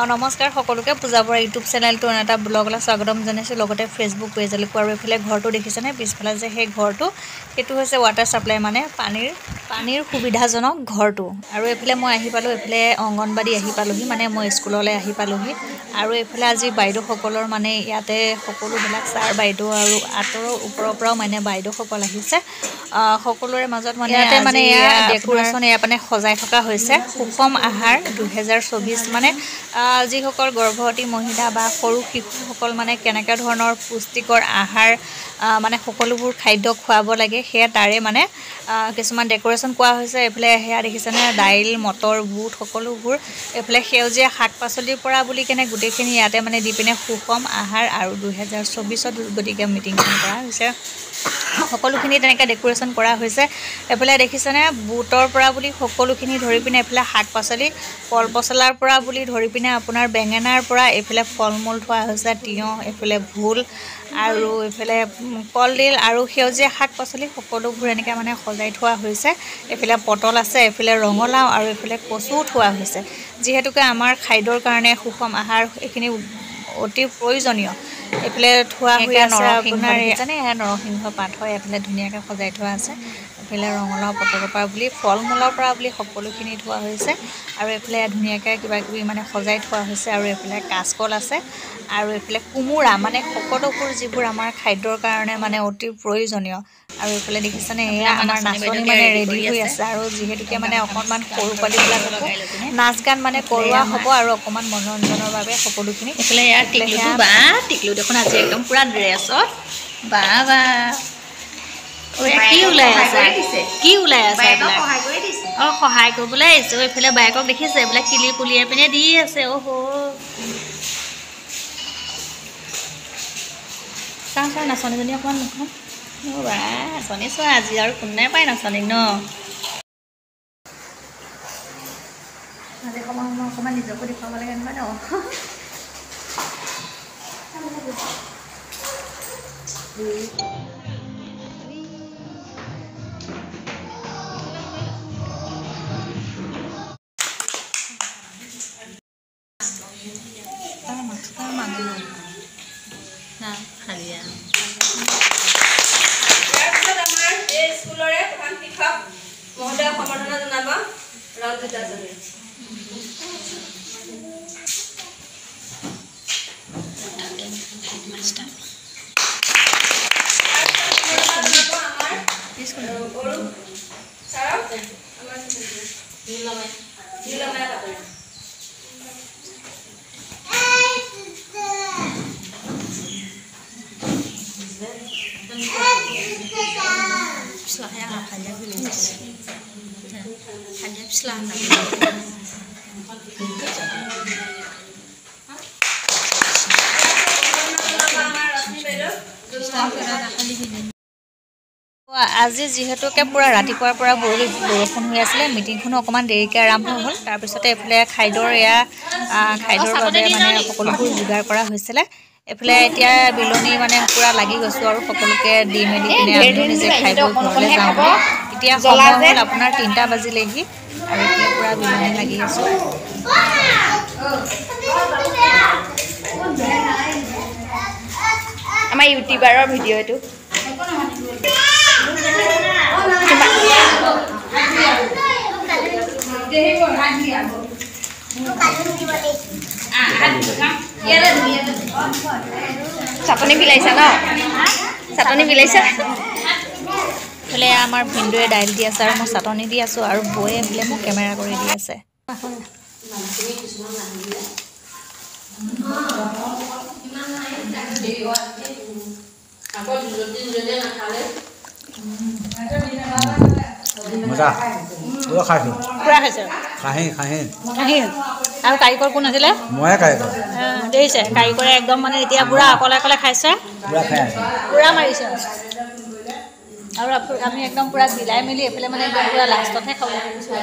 নমস্কাৰ সকলোকে পূজাবৰ ইউটিউব চেনেলটোৰ এটা ব্লগলৈ স্বাগতম জনাইছোঁ। লগতে ফেচবুক পেজলৈকো আৰু এইফালে ঘৰটো দেখিছেনে পিছফালে যে সেই ঘৰটো সেইটো হৈছে ৱাটাৰ ছাপ্লাই মানে পানীৰ সুবিধাজনক ঘৰটো। আৰু এইফালে মই আহি পালোঁ, এইফালে অংগনবাড়ী আহি পালোঁহি, মানে মই স্কুললৈ আহি পালোঁহি। আৰু এইফালে আজি বাইদেউসকলৰ মানে ইয়াতে সকলোবিলাক ছাৰ বাইদেউ আৰু আঁতৰৰ ওপৰৰ পৰাও মানে বাইদেউসকল আহিছে। সকলোৰে মাজত মানে ইয়াতে মানে এয়া ডেকোৰেশ্যন এয়া মানে সজাই থকা হৈছে সুষম আহাৰ 2024 মানে যিসকল গৰ্ভৱতী মহিলা বা সৰু শিশুসকল মানে কেনেকৈ ধৰণৰ পুষ্টিকৰ আহাৰ মানে সকলোবোৰ খাদ্য খুৱাব লাগে সেয়া তাৰে মানে কিছুমান ডেকোৰেশ্যন কৰা হৈছে। এইফালে সেয়া দেখিছেনে দাইল মটৰ বুট সকলোবোৰ, এইফালে সেউজীয়া শাক পাচলিৰ পৰা বুলি কেনে গোটেইখিনি ইয়াতে মানে দি পিনে সুষম আহাৰ আৰু 2024 গতিকে মিটিংখন কৰা হৈছে। সকলোখিনি তেনেকৈ ডেকোৰেশ্যন কৰা হৈছে। এইফালে দেখিছেনে বুটৰ পৰা বুলি সকলোখিনি ধৰি পিনে এইফালে শাক পাচলি কল পচলাৰ পৰা বুলি ধৰি পিনে আপোনাৰ বেঙেনাৰ পৰা এইফালে ফল মূল থোৱা হৈছে, তিয়ঁহ, এইফালে ভোল আৰু এইফালে কলডিল আৰু সেউজীয়া শাক পাচলি সকলোবোৰ এনেকৈ মানে সজাই থোৱা হৈছে। এইফালে পটল আছে, এইফালে ৰঙালাও আৰু এইফালে কচুও থোৱা হৈছে। যিহেতুকে আমাৰ খাদ্যৰ কাৰণে সুষম আহাৰ এইখিনি অতি প্ৰয়োজনীয়। এইফালে থোৱা হৈ আছে আপোনাৰ এয়া নৰসিংহ পাত হয়, এইফালে ধুনীয়াকৈ সজাই থোৱা আছে। এইফালে ৰঙালাও পটলৰ পৰা বুলি ফল মূলৰ পৰা বুলি সকলোখিনি থোৱা হৈছে। আৰু এইফালে ধুনীয়াকৈ কিবাকিবি মানে সজাই থোৱা হৈছে। আৰু এইফালে কাচকল আছে আৰু এইফালে কোমোৰা, মানে সকলোবোৰ যিবোৰ আমাৰ খাদ্যৰ কাৰণে মানে অতি প্ৰয়োজনীয়। আৰু এইফালে দেখিছেনে এয়া আমাৰ নাচনী মানে ৰেডি হৈ আছে। আৰু যিহেতুকে মানে অকণমান সৰু পোৱালীবিলাককো নাচ গান মানে কৰোৱা হ'ব আৰু অকণমান মনোৰঞ্জনৰ বাবে সকলোখিনি। এইফালে এয়া টিকলুটো বা টিকলু দেখোন আজি একদম পূৰা ড্ৰেছত বা কি ওলাই আছে, কি ওলাই আছে এইবিলাক সহায় কৰিবলৈ আহিছে। এইফালে বাইকক দেখিছে এইবিলাক কিলি পুলিয়াই পিনে দি আছে। চাওঁ নাচনীজনী অকণমান মুখখন বা নাচনী চোৱা আজি আৰু কোনে পায় নাচনীক ন। আজি সময় অকণমান নিজকো দেখুৱাব লাগে নহয় ন। স্কুলৰে প্ৰধান শিক্ষক মহোদয় সম্বৰ্ধনা জনাব ৰঞ্জিত দাসজনী। আজি যিহেতুকে পূৰা ৰাতিপুৱাৰ পৰা বৰষুণ হৈ আছিলে, মিটিংখনো অকণমান দেৰিকৈ আৰম্ভ হ'ল। তাৰপিছতে এইফালে খাদ্যৰ বাবে মানে সকলোবোৰ যোগাৰ কৰা হৈছিলে। এইফালে এতিয়া বিলনী মানে পূৰা লাগি গৈছোঁ আৰু সকলোকে দি মেলি পিনে আমিও নিজে খাই বৈ ঘৰলৈ যাওঁ বুলি। এতিয়া সময় হ'ল আপোনাৰ 3টা বাজিলেহি আৰু এইফালে পূৰা বিলনী লাগি আছোঁ। আমাৰ ইউটিউবাৰৰ ভিডিঅ' এইটো। চাটনি বিলাইছা ন, চাটনি বিলাইছা। এইফালে আমাৰ ভিনদেউৱে দাইল দি আছে আৰু মই চাটনি দি আছোঁ আৰু বৌয়ে এইফালে মোক কেমেৰা কৰি দি আছে। আৰু কাৰিকৰ কোন আছিলে? দেখিছে কাৰিকৰে একদম মানে এতিয়া পুৰা অকলে খাইছে, পুৰা মাৰিছে। আৰু আমি একদম পুৰা বিলাই মেলি এইফালে মানে পুৰা লাষ্টতহে খাব লাগিছোঁ।